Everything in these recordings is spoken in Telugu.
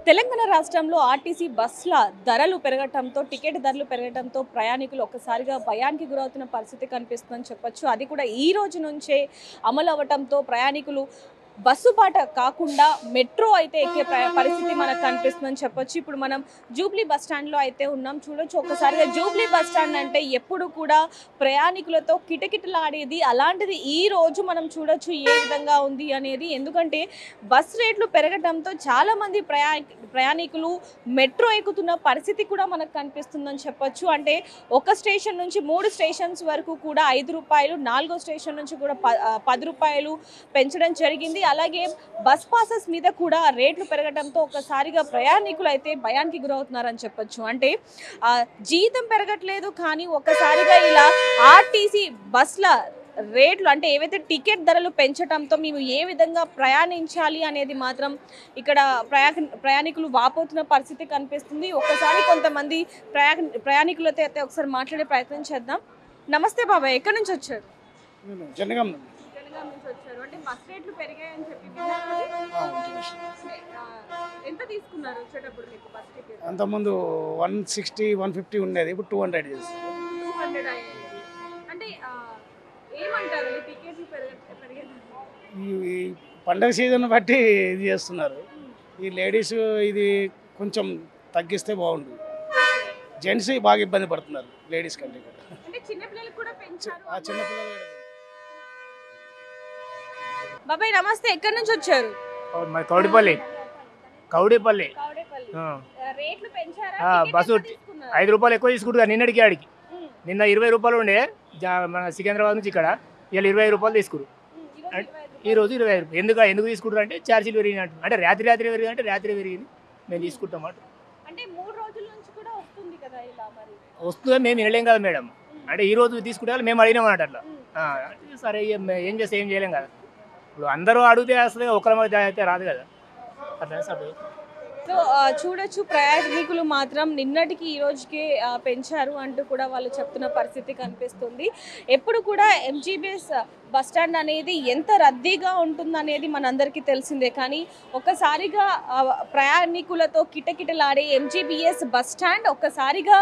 తెలంగాణ రాష్ట్రంలో ఆర్టీసీ బస్సుల ధరలు పెరగటంతో టికెట్ ధరలు పెరగటంతో ప్రయాణికులు ఒక్కసారిగా భయానికి గురవుతున్న పరిస్థితి కనిపిస్తుందని చెప్పొచ్చు. అది కూడా ఈ రోజు నుంచే అమలు అవ్వటంతో ప్రయాణికులు బస్సు బాట కాకుండా మెట్రో అయితే ఎక్కే పరిస్థితి మనకు కనిపిస్తుందని చెప్పొచ్చు. ఇప్పుడు మనం జూబ్లీ బస్ స్టాండ్లో అయితే ఉన్నాం. చూడొచ్చు ఒక్కసారిగా జూబ్లీ బస్ స్టాండ్ అంటే ఎప్పుడు కూడా ప్రయాణికులతో కిటకిటలాడేది. అలాంటిది ఈ రోజు మనం చూడొచ్చు ఏ విధంగా ఉంది అనేది. ఎందుకంటే బస్ రేట్లు పెరగడంతో చాలామంది ప్రయాణికులు మెట్రో ఎక్కుతున్న పరిస్థితి కూడా మనకు కనిపిస్తుందని చెప్పొచ్చు. అంటే ఒక స్టేషన్ నుంచి 3 స్టేషన్స్ వరకు కూడా 5 రూపాయలు, 4వ స్టేషన్ నుంచి కూడా 10 రూపాయలు పెంచడం జరిగింది. అలాగే బస్ పాసెస్ మీద కూడా రేట్లు పెరగడంతో ఒక్కసారిగా ప్రయాణికులు అయితే భయానికి గురవుతున్నారని చెప్పొచ్చు. అంటే జీతం పెరగట్లేదు కానీ ఒక్కసారిగా ఇలా ఆర్టీసీ బస్ల రేట్లు అంటే ఏవైతే టికెట్ ధరలు పెంచడంతో మేము ఏ విధంగా ప్రయాణించాలి అనేది మాత్రం ఇక్కడ ప్రయాణికులు వాపోతున్న పరిస్థితి కనిపిస్తుంది. ఒక్కసారి కొంతమంది ప్రయాణికులతో అయితే ఒకసారి మాట్లాడే ప్రయత్నం చేద్దాం. నమస్తే బాబాయ్, ఎక్కడి నుంచి వచ్చారు? జనగాం నుంచి వచ్చారు. అంటే బస్ రేట్లు పెరిగాయని చెప్పి ఎంత తీసుకున్నారు వచ్చేటప్పుడు మీకు బస్ టికెట్? అంతకుముందు 160, 150 ఉండేది, ఇప్పుడు 200 చేసి 200 అయ్యాయి. అంటే ఏమంటారు ఈ టికెట్లు పెరిగేది? ఈ పండగ సీజన్ బట్టి ఇది చేస్తున్నారు. ఈ లేడీస్ ఇది కొంచెం తగ్గిస్తే బాగుంటుంది. జెంట్స్ బాగా ఇబ్బంది పడుతున్నారు లేడీస్ కంటే కూడా. అంటే చిన్నపిల్లలకు కూడా పెంచారు. ఆ చిన్నపిల్లలు బాబాయ్ నమస్తే, ఎక్కడి నుంచి వచ్చారు? కౌడిపల్లి రేట్లు పెంచారా? బస్సు 5 రూపాయలు ఎక్కువ తీసుకుంటున్నారు నిన్నటికి ఆడికి. నిన్న 20 రూపాయలు ఉండే మన సికింద్రాబాద్ నుంచి ఇక్కడ, ఇలా 25 రూపాయలు తీసుకురు. ఈ రోజు 25 రూపాయలు. ఎందుకు తీసుకుంటారు అంటే ఛార్జీలు పెరిగినట్టు. అంటే రాత్రి పెరిగి అంటే రాత్రి పెరిగింది, మేము తీసుకుంటాం అటు. అంటే 3 రోజుల నుంచి కూడా వస్తుంది కదా ఇలా, మరి వస్తుందా మేము వినలేం కదా మేడం. అంటే ఈ రోజు తీసుకుంటే మేము అడిగినాం అన్నట్టు అట్లా. సరే ఏం చేస్తే ఏం చేయలేం కదా. ఇప్పుడు అందరూ అడిగితే వస్తుంది, ఒకరి మధ్య అయితే రాదు కదా. అట్లా సరే. సో చూడొచ్చు ప్రయాణికులు మాత్రం నిన్నటికి ఈ రోజుకే పెంచారు అంటూ కూడా వాళ్ళు చెప్తున్న పరిస్థితి కనిపిస్తుంది. ఎప్పుడు కూడా ఎంజీబీఎస్ బస్ స్టాండ్ అనేది ఎంత రద్దీగా ఉంటుందనేది మనందరికీ తెలిసిందే. కానీ ఒక్కసారిగా ప్రయాణికులతో కిటకిటలాడే ఎంజీబీఎస్ బస్ స్టాండ్ ఒక్కసారిగా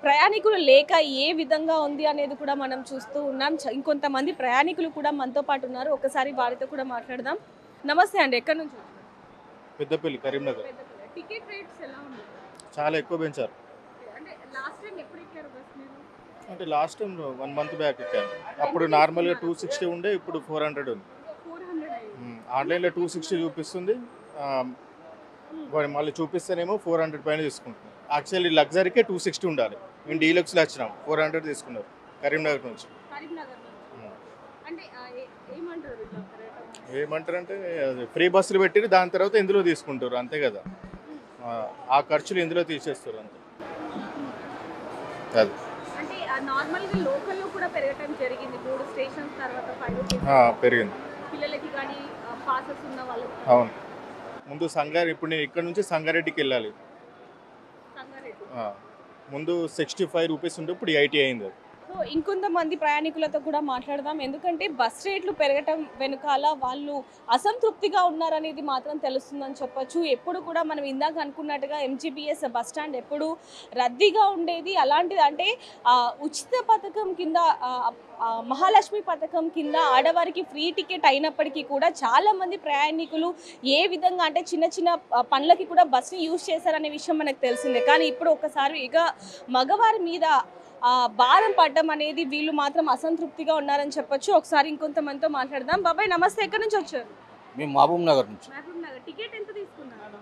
ప్రయాణికులు లేక ఏ విధంగా ఉంది అనేది కూడా మనం చూస్తూ ఉన్నాం. ఇంకొంతమంది ప్రయాణికులు కూడా మనతో పాటు ఉన్నారు, ఒకసారి వారితో కూడా మాట్లాడదాం. నమస్తే అండి, ఎక్కడి నుంచి? పెద్దపల్లి, కరీంనగర్. టికెట్ రేట్స్ ఎలా ఉంది? చాలా ఎక్కువ పెంచారు. అంటే లాస్ట్ టైం ఎప్పుడు ఎక్కారు బస్ మీరు? అంటే లాస్ట్ టైం 1 మంత్ బ్యాక్ ఎక్కాను. అప్పుడు నార్మల్గా 260 ఉండే, ఇప్పుడు 400 ఉంది. 400 అయ్యింది. ఆన్లైన్లో 260 చూపిస్తుంది, మళ్ళీ చూపిస్తేనేమో 400 పైన తీసుకుంటున్నాం. యాక్చువల్లీ లగ్జరీకే 260 ఉండాలి. మేము డీలక్స్లో వచ్చినాం, 400 తీసుకున్నారు కరీంనగర్ నుంచి. అంటే ఏమంటారు? ఏమంటారంటే ఫ్రీ బస్సులు పెట్టి దాని తర్వాత ఇందులో తీసుకుంటారు అంతే కదా. ఆ ఖర్చులు ఇందులో తీసేస్తారు అంతే. అది అంటే నార్మల్గా లోకల్లో కూడా పెరగటం జరిగింది. 3 స్టేషన్స్ తర్వాత 5 రూపీస్ పెరిగింది పిల్లలకి కానీ పాసెస్ ఉన్న వాళ్ళకి. అవును, ముందు ఇప్పుడు నేను ఇక్కడ నుంచి సంగారెడ్డికి వెళ్ళాలి. ముందు 65 రూపీస్ ఉంటే ఇప్పుడు 80 అయింది. సో ఇంకొంతమంది ప్రయాణికులతో కూడా మాట్లాడదాం. ఎందుకంటే బస్ రేట్లు పెరగటం వెనుకాల వాళ్ళు అసంతృప్తిగా ఉన్నారనేది మాత్రం తెలుస్తుందని చెప్పొచ్చు. ఎప్పుడు కూడా మనం ఇందాక అనుకున్నట్టుగా ఎంజీబీఎస్ బస్ స్టాండ్ ఎప్పుడు రద్దీగా ఉండేది. అలాంటిది అంటే ఉచిత పథకం కింద, మహాలక్ష్మి పథకం కింద ఆడవారికి ఫ్రీ టికెట్ అయినప్పటికీ కూడా చాలామంది ప్రయాణికులు ఏ విధంగా అంటే చిన్న చిన్న పనులకి కూడా బస్ని యూజ్ చేశారనే విషయం మనకు తెలిసిందే. కానీ ఇప్పుడు ఒకసారి ఇక మగవారి మీద భారం పడ్డం అనేది వీళ్ళు మాత్రం అసంతృప్తిగా ఉన్నారని చెప్పొచ్చు. ఒకసారి ఇంకొంతమందితో మాట్లాడదాం. బాబాయ్ నమస్తే, ఎక్కడి నుంచి వచ్చారు? మేము మహబూబ్ నగర్ నుంచి. టికెట్ ఎంత తీసుకున్నారు?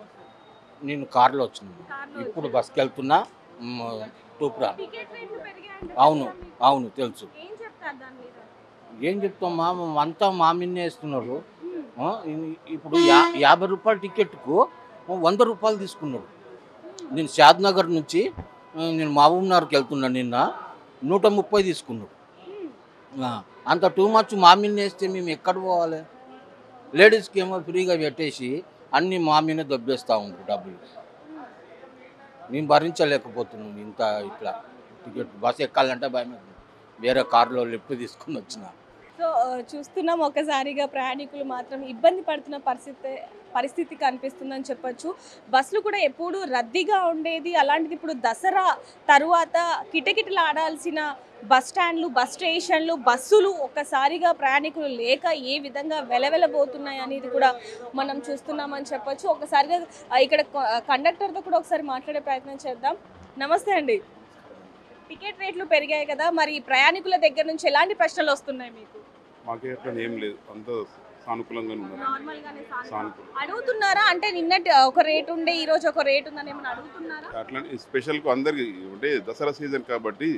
నేను కార్లో వచ్చినాను, ఇప్పుడు బస్కి వెళ్తున్నా. తూపురా. అవును అవును తెలుసు. ఏం చెప్తాం మా అంతా మా మీదనే వేస్తున్నారు. ఇప్పుడు 50 రూపాయల టికెట్కు 100 రూపాయలు తీసుకున్నాడు. నేను షాద్నగర్ నుంచి నేను మహబూబ్ నగర్కి వెళ్తున్నాను, నిన్న 130 తీసుకున్నాడు. అంత టూ మచ్ మా మీద వేస్తే మేము ఎక్కడ పోవాలి? లేడీస్కి ఏమో ఫ్రీగా పెట్టేసి అన్నీ మా మీద దొబ్బేస్తూ ఉంటారు డబ్బులు. మేము భరించలేకపోతున్నాం ఇట్లా టికెట్. బస్సు ఎక్కాలంటే భయం. వేరే కారులో లిఫ్ట్ తీసుకుని వచ్చిన సో చూస్తున్నాం ఒకసారిగా ప్రయాణికులు మాత్రం ఇబ్బంది పడుతున్న పరిస్థితి కనిపిస్తుందని చెప్పొచ్చు. బస్సులు కూడా ఎప్పుడు రద్దీగా ఉండేది, అలాంటిది ఇప్పుడు దసరా తరువాత కిటకిటలాడాల్సిన బస్ స్టాండ్లు, బస్ స్టేషన్లు, బస్సులు ఒక్కసారిగా ప్రయాణికులు లేక ఏ విధంగా వెలవెలబోతున్నాయి అనేది కూడా మనం చూస్తున్నామని చెప్పొచ్చు. ఒకసారిగా ఇక్కడ కండక్టర్తో కూడా ఒకసారి మాట్లాడే ప్రయత్నం చేద్దాం. నమస్తే అండి. టికెట్ రేట్లు పెరిగాయి కదా, మరి ప్రయాణికుల దగ్గర నుంచి ఎలాంటి ప్రశ్నలు వస్తున్నాయి మీకు? మాకే అట్లా ఏం లేదు, అంత సానుకూలంగానే ఉన్నారు. అడుగుతున్నారా? అంటే నిన్నటి ఒక రేట్ ఉండే ఈ రోజు ఒక రేట్ ఉందని ఏమైనా అడుగుతున్నారా? అట్లా స్పెషల్ అందరికి అంటే దసరా సీజన్ కాబట్టి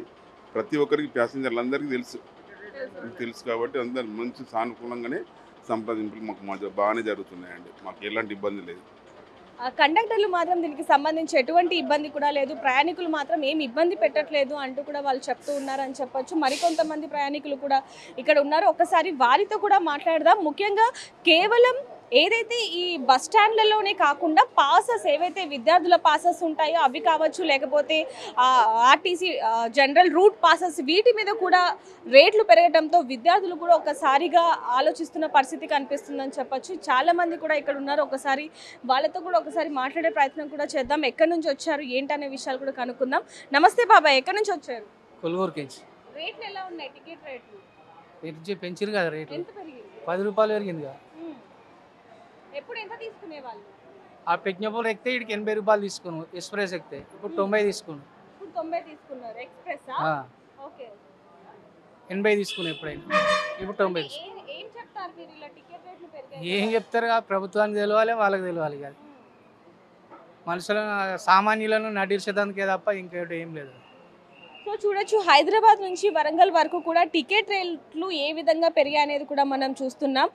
ప్రతి ఒక్కరికి ప్యాసింజర్లు తెలుసు కాబట్టి అందరు మంచి సానుకూలంగానే సంప్రదింపులు మాకు బాగానే జరుగుతున్నాయండి. మాకు ఎలాంటి ఇబ్బంది లేదు. కండక్టర్లు మాత్రం దీనికి సంబంధించి ఎటువంటి ఇబ్బంది కూడా లేదు, ప్రయాణికులు మాత్రం ఏమి ఇబ్బంది పెట్టట్లేదు అంటూ కూడా వాళ్ళు చెప్తూ ఉన్నారని చెప్పొచ్చు. మరికొంతమంది ప్రయాణికులు కూడా ఇక్కడ ఉన్నారు, ఒకసారి వారితో కూడా మాట్లాడదాం. ముఖ్యంగా కేవలం ఏదైతే ఈ బస్ స్టాండ్లలోనే కాకుండా పాసెస్ ఏవైతే విద్యార్థుల పాసెస్ ఉంటాయో అవి కావచ్చు, లేకపోతే ఆర్టీసీ జనరల్ రూట్ పాసెస్, వీటి మీద కూడా రేట్లు పెరగడంతో విద్యార్థులు కూడా ఒకసారిగా ఆలోచిస్తున్న పరిస్థితి కనిపిస్తుందని చెప్పొచ్చు. చాలామంది కూడా ఇక్కడ ఉన్నారు, ఒకసారి వాళ్ళతో కూడా ఒకసారి మాట్లాడే ప్రయత్నం కూడా చేద్దాం. ఎక్కడి నుంచి వచ్చారు ఏంటనే విషయాలు కూడా కనుక్కుందాం. నమస్తే బాబాయ్, ఎక్కడి నుంచి వచ్చారు? కొలుగూరుకి. రేట్లు ఎలా ఉన్నాయి? టికెట్ రేట్లు రేట్లు పెంచారు కదా, రేట్లు ఎంత పెరిగింది? 10 రూపాయలు పెరిగింది కదా. ఎప్పుడు ఎంత తీసుకునేవాళ్ళు? ఆ పెజ్ఞపూర్ ఎక్కితే ఇక్కడికి 80 రూపాయలు తీసుకున్నాను, ఎక్స్ప్రెస్ ఎక్కితే ఇప్పుడు 90 తీసుకున్నాను. ఇప్పుడు 90 తీసుకున్నారు. ఎక్స్ప్రెస్ ఓకే, 80 తీసుకున్నాను ఎప్పుడైనా, ఇప్పుడు 90 తీసుకున్నాను. ఏం చెప్తారు మీరు ఇలా టికెట్ రేట్లు పెరిగాయి? ఏం చెప్తారు కదా, ప్రభుత్వానికి తెలియాలి, వాళ్ళకి తెలియాలి కదా. మనుషులను సామాన్యులను నడిర్చడానికి తప్ప ఇంకేటి ఏం లేదు. సో చూడొచ్చు, హైదరాబాద్ నుంచి వరంగల్ వరకు కూడా టికెట్ రేట్లు ఏ విధంగా పెరిగాయి అనేది కూడా మనం చూస్తున్నాం.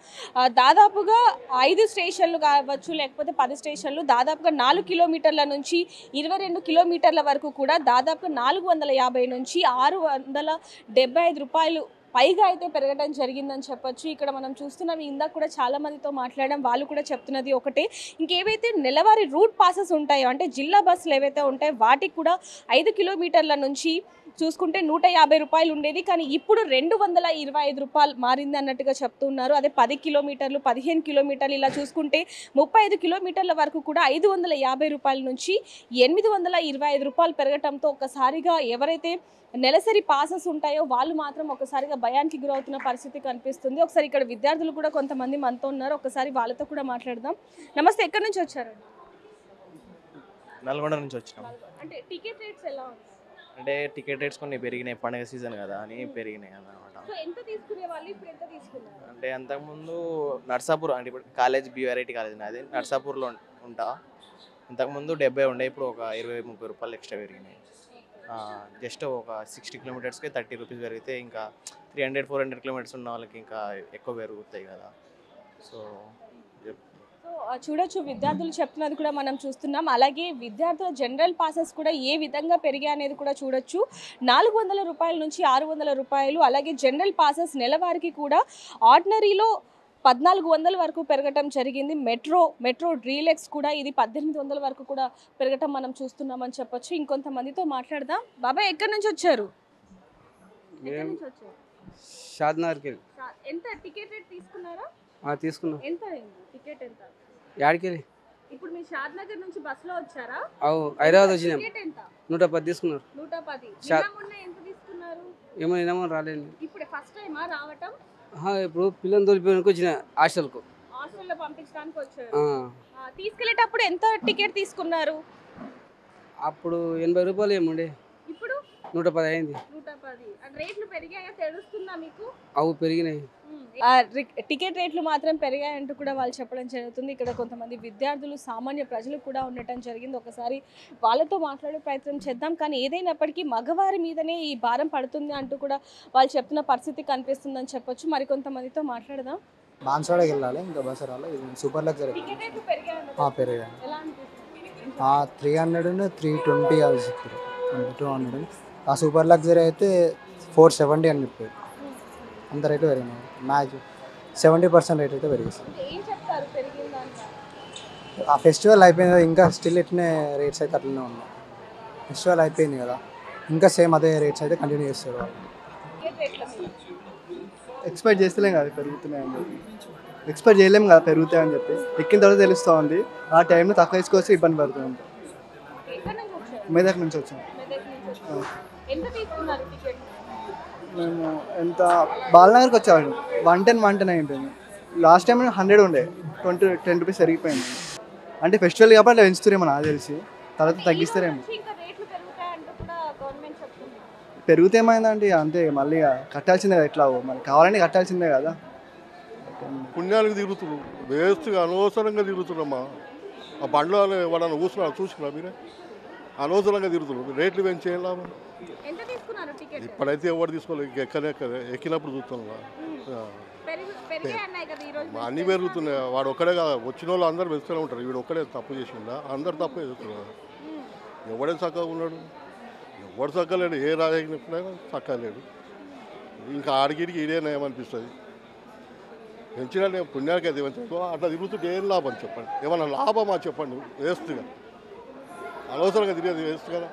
దాదాపుగా 5 స్టేషన్లు కావచ్చు, లేకపోతే 10 స్టేషన్లు, దాదాపుగా 4 కిలోమీటర్ల నుంచి 22 కిలోమీటర్ల వరకు కూడా దాదాపుగా 450 నుంచి 675 రూపాయలు పైగా అయితే పెరగడం జరిగిందని చెప్పొచ్చు. ఇక్కడ మనం చూస్తున్నాం, ఇందాక కూడా చాలా మందితో మాట్లాడడం, వాళ్ళు కూడా చెప్తున్నది ఒకటే, ఇంకేవైతే నెలవారీ రూట్ పాసెస్ ఉంటాయో అంటే జిల్లా బస్సులు ఏవైతే ఉంటాయో వాటికి కూడా 5 కిలోమీటర్ల నుంచి చూసుకుంటే 150 రూపాయలు ఉండేది, కానీ ఇప్పుడు 225 రూపాయలు మారింది అన్నట్టుగా చెప్తున్నారు. అదే 10 కిలోమీటర్లు, 15 కిలోమీటర్లు ఇలా చూసుకుంటే 35 కిలోమీటర్ల వరకు కూడా 550 రూపాయల నుంచి 825 రూపాయలు పెరగడంతో ఒకసారిగా ఎవరైతే నెలసరి పాసెస్ ఉంటాయో వాళ్ళు మాత్రం ఒకసారిగా భయానికి గురవుతున్న పరిస్థితి కనిపిస్తుంది. ఒకసారి ఇక్కడ విద్యార్థులు కూడా కొంతమంది మనతో ఉన్నారు, ఒకసారి వాళ్ళతో కూడా మాట్లాడదాం. నమస్తే, ఎక్కడి నుంచి వచ్చారండి? నల్గొండ నుంచి వచ్చినాం. అంటే టికెట్ రేట్స్ ఎలా ఉన్నాయి? అంటే టికెట్ రేట్స్ కొన్ని పెరిగినాయి, పండుగ సీజన్ కదా అని పెరిగినాయి అన్నమాట. సో ఎంత తీసుకునే వాళ్ళు, ఇప్పుడు ఎంత తీసుకున్నారు? అంటే అంతకుముందు నర్సాపూర్, అంటే ఇప్పుడు కాలేజ్ BRIT కాలేజ్ నాది, నర్సాపూర్లో ఉంటా. అంతకుముందు 70 ఉండే, ఇప్పుడు ఒక 20-30 రూపాయలు ఎక్స్ట్రా పెరిగినాయి. జస్ట్ ఒక 60 కిలోమీటర్స్కి 30 రూపీస్ పెరిగితే ఇంకా 300-400 కిలోమీటర్స్ ఉన్న వాళ్ళకి ఇంకా ఎక్కువ పెరుగుతాయి కదా. సో చూడొచ్చు, విద్యార్థులు చెప్తున్నది కూడా మనం చూస్తున్నాం. అలాగే విద్యార్థుల జనరల్ పాసెస్ కూడా ఏ విధంగా పెరిగాయి అనేది కూడా చూడొచ్చు. 400 రూపాయల నుంచి 600 రూపాయలు. అలాగే జనరల్ పాసెస్ నెలవారికి కూడా ఆర్డినరీలో 1400 వరకు పెరగటం జరిగింది. మెట్రో డీలక్స్ కూడా ఇది 1800 వరకు కూడా పెరగటం మనం చూస్తున్నామని చెప్పొచ్చు. ఇంకొంతమందితో మాట్లాడదాం. బాబాయ్, ఎక్కడి నుంచి వచ్చారు? షాద్నగర్కి. ఎంత టికెట్ రేట్ తీసుకున్నారా? తీసుకున్నాం. ఎంత అయింది టికెట్? ఎంత? యాడికి? ఇప్పుడు మీ షాద్నగర్ నుంచి బస్సులో వచ్చారా? హైదరాబాద్ వచ్చినాం. టికెట్ ఎంత? 110 తీసుకున్నారు. 110. మొన్న ఎంత తీసుకున్నారు? ఏమో రాలేదు. ఇప్పుడు ఫస్ట్ టైమా రావటం? ఇప్పుడు పిల్లలు తోలిపోయానికి వచ్చిన హాస్టల్లో పంపించడానికి వచ్చారు. తీసుకెళ్లేటప్పుడు ఎంత టికెట్ తీసుకున్నారు? అప్పుడు 80 రూపాయలు ఏముండే, ఇప్పుడు 110 అయింది. 110. రేట్లు పెరిగాయా తెలుస్తుందా మీకు? అవు పెరిగినాయి. టికెట్ రేట్లు మాత్రం పెరిగాయంటూ కూడా వాళ్ళు చెప్పడం జరుగుతుంది. ఇక్కడ కొంతమంది విద్యార్థులు, సామాన్య ప్రజలు కూడా ఉండటం జరిగింది. ఒకసారి వాళ్ళతో మాట్లాడే ప్రయత్నం చేద్దాం. కానీ ఏదైనప్పటికీ మగవారి మీదనే ఈ భారం పడుతుంది అంటూ కూడా వాళ్ళు చెప్తున్న పరిస్థితి కనిపిస్తుందని చెప్పొచ్చు. మరికొంతమందితో మాట్లాడదాం. బాన్స్వాడకి వెళ్ళాలి, ఇంకా బస్సు రాలి. ఇది సూపర్ లగ్జరీ పెరిగాయి. 300 320 అవి చెప్పారు, 200. ఆ సూపర్ లగ్జరీ అయితే 470 అని చెప్పారు. అంత రేటు పెరిగినాయి. మ్యాచ్ 70% రేట్ అయితే పెరిగింది. ఆ ఫెస్టివల్ అయిపోయింది, ఇంకా స్టిల్ ఇట్నే రేట్స్ అయితే అట్లనే ఉన్నాయి. ఫెస్టివల్ అయిపోయింది కదా, ఇంకా సేమ్ అదే రేట్స్ అయితే కంటిన్యూ చేస్తారు వాళ్ళు. ఎక్స్పెక్ట్ చేస్తలేం కదా పెరుగుతున్నాయని చెప్పి, ఎక్స్పెక్ట్ చేయలేము కదా పెరుగుతాయని చెప్పి. ఎక్కిన తర్వాత తెలుస్తూ ఉంది, ఆ టైంలో తక్కువ తీసుకొస్తే ఇబ్బంది పడుతుంది. మెదక్ నుంచి వచ్చాం. మేము ఎంత బాలనగర్కి వచ్చాము 110 అయిపోయింది. లాస్ట్ టైం 100 ఉండే, 10 రూపీస్ పెరిగిపోయింది. అంటే ఫెస్టివల్ కాబట్టి అలా పెంచుతారేమో నాకు తెలిసి, తర్వాత తగ్గిస్తారేమో. పెరిగితే ఏమైందండి అంతే, మళ్ళీ కట్టాల్సిందే ఎట్లా, మళ్ళీ కావాలని కట్టాల్సిందే కదా. పుణ్యానికి తిరుగుతున్నాం, వేస్ట్గా అనవసరంగా తిరుగుతున్నామా. ఆ బండ్లో వాళ్ళని చూసుకున్నా మీరే, అనవసరంగా తిరుగుతున్నాం. రేట్లు పెంచేయాలా ఇప్పుడైతే ఎవరు తీసుకోలేదు, ఎక్కినప్పుడు చూస్తున్నాం. అన్నీ పెరుగుతున్నాయి. వాడు ఒక్కడే కాదు, వచ్చిన వాళ్ళు అందరూ పెంచుతూనే ఉంటారు. వీడు ఒక్కడే తప్పు చేసిందా, అందరు తప్పు చేస్తున్నారు. ఎవడే చక్కగా ఉన్నాడు, ఎవడు చక్కలేడు. ఏ రాజకీయ చక్కలేడు. ఇంకా ఆడికిడికి ఈడేనాయమనిపిస్తుంది. పెంచినా పుణ్యానికి అది పెంచుకో, అట్లా తిరుగుతుంటే ఏం లాభం చెప్పండి, ఏమన్నా లాభమా చెప్పండి. వేస్ట్గా అనవసరంగా తిరిగేది వేస్ట్ కదా.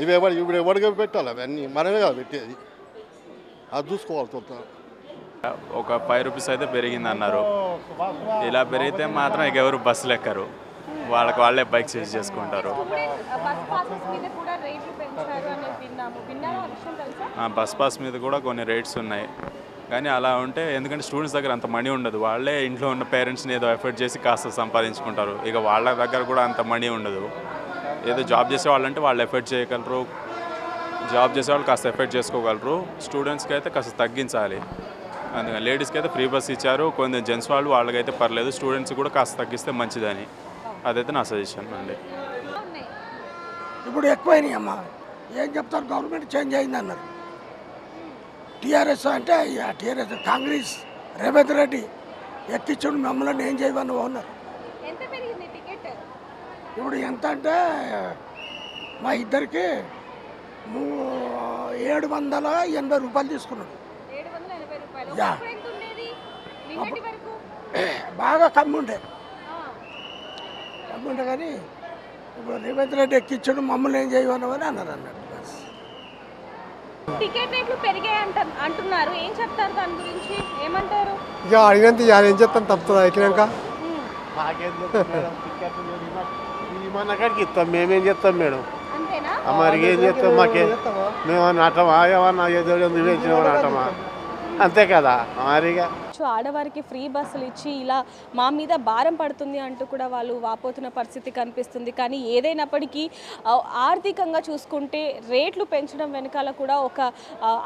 ఇవి ఇప్పుడు ఎవరిగా పెట్టాలి, అవన్నీ మనమే కదా పెట్టేది, అది చూసుకోవాలి. ఒక 5 రూపీస్ అయితే పెరిగింది అన్నారు. ఇలా పెరిగితే మాత్రం ఇక ఎవరు బస్సులు ఎక్కరు, వాళ్ళే బైక్స్ యూజ్ చేసుకుంటారు. బస్ పాస్ మీద కూడా కొన్ని రేట్స్ ఉన్నాయి. కానీ అలా ఉంటే, ఎందుకంటే స్టూడెంట్స్ దగ్గర అంత మనీ ఉండదు, వాళ్ళే ఇంట్లో ఉన్న పేరెంట్స్ని ఏదో ఎఫర్ట్ చేసి కాస్త సంపాదించుకుంటారు. ఇక వాళ్ళ దగ్గర కూడా అంత మనీ ఉండదు. ఏదో జాబ్ చేసే వాళ్ళంటే వాళ్ళు ఎఫర్ట్ చేయగలరు, జాబ్ చేసే వాళ్ళు కాస్త ఎఫర్ట్ చేసుకోగలరు. స్టూడెంట్స్కి అయితే కాస్త తగ్గించాలి. అందుకని లేడీస్కి అయితే ఫ్రీ బస్ ఇచ్చారు, కొంచెం జెంట్స్ వాళ్ళకైతే పర్లేదు, స్టూడెంట్స్కి కూడా కాస్త తగ్గిస్తే మంచిదని, అదైతే నా సజెషన్ అండి. ఇప్పుడు ఎక్కువైనాయి అమ్మా, ఏం చెప్తారు, గవర్నమెంట్ చేంజ్ అయింది అన్నారు. టీఆర్ఎస్ అంటే టీఆర్ఎస్ కాంగ్రెస్ రేవంత్ రెడ్డి ఎక్కించుడు మమ్మల్ని ఏం చేయమని ఉన్నారు. ఇప్పుడు ఎంత అంటే మా ఇద్దరికి 780 రూపాయలు తీసుకున్నాడు. బాగా కమ్మి ఉండే కానీ ఇప్పుడు రేవంత్ రెడ్డి ఎక్కించాడు, మమ్మల్ని ఏం చేయమని అన్నారు అన్నట్టు. టికెట్ రేట్లు పెరిగాయి అంటున్నారు, ఏం చెప్తారు దాని గురించి, ఏమంటారు? ఇక అడిగినంత ఏం చెప్తాం, తప్పుతుందా ఎక్కినాక? మన కాడికి ఇస్తాం, మేమేం చేస్తాం మేడం, మరి ఏం చేస్తాం, మాకే మేమన్నా ఆటమా, ఏమన్నా ఏదోమని ఆటమా, అంతే కదా. మరిగా ఆడవారికి ఫ్రీ బస్సులు ఇచ్చి ఇలా మా మీద భారం పడుతుంది అంటూ కూడా వాళ్ళు వాపోతున్న పరిస్థితి కనిపిస్తుంది. కానీ ఏదైనప్పటికీ ఆర్థికంగా చూసుకుంటే రేట్లు పెంచడం వెనకాల కూడా ఒక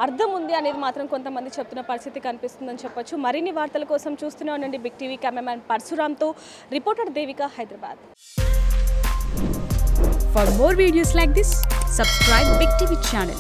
అర్థం ఉంది అనేది మాత్రం కొంతమంది చెప్తున్న పరిస్థితి కనిపిస్తుందని చెప్పొచ్చు. మరిన్ని వార్తల కోసం చూస్తూనే ఉండండి బిగ్ టీవీ. కెమెరామెన్ పరశురామ్తో reporter Devika, Hyderabad. For more videos like this, subscribe Big TV channel.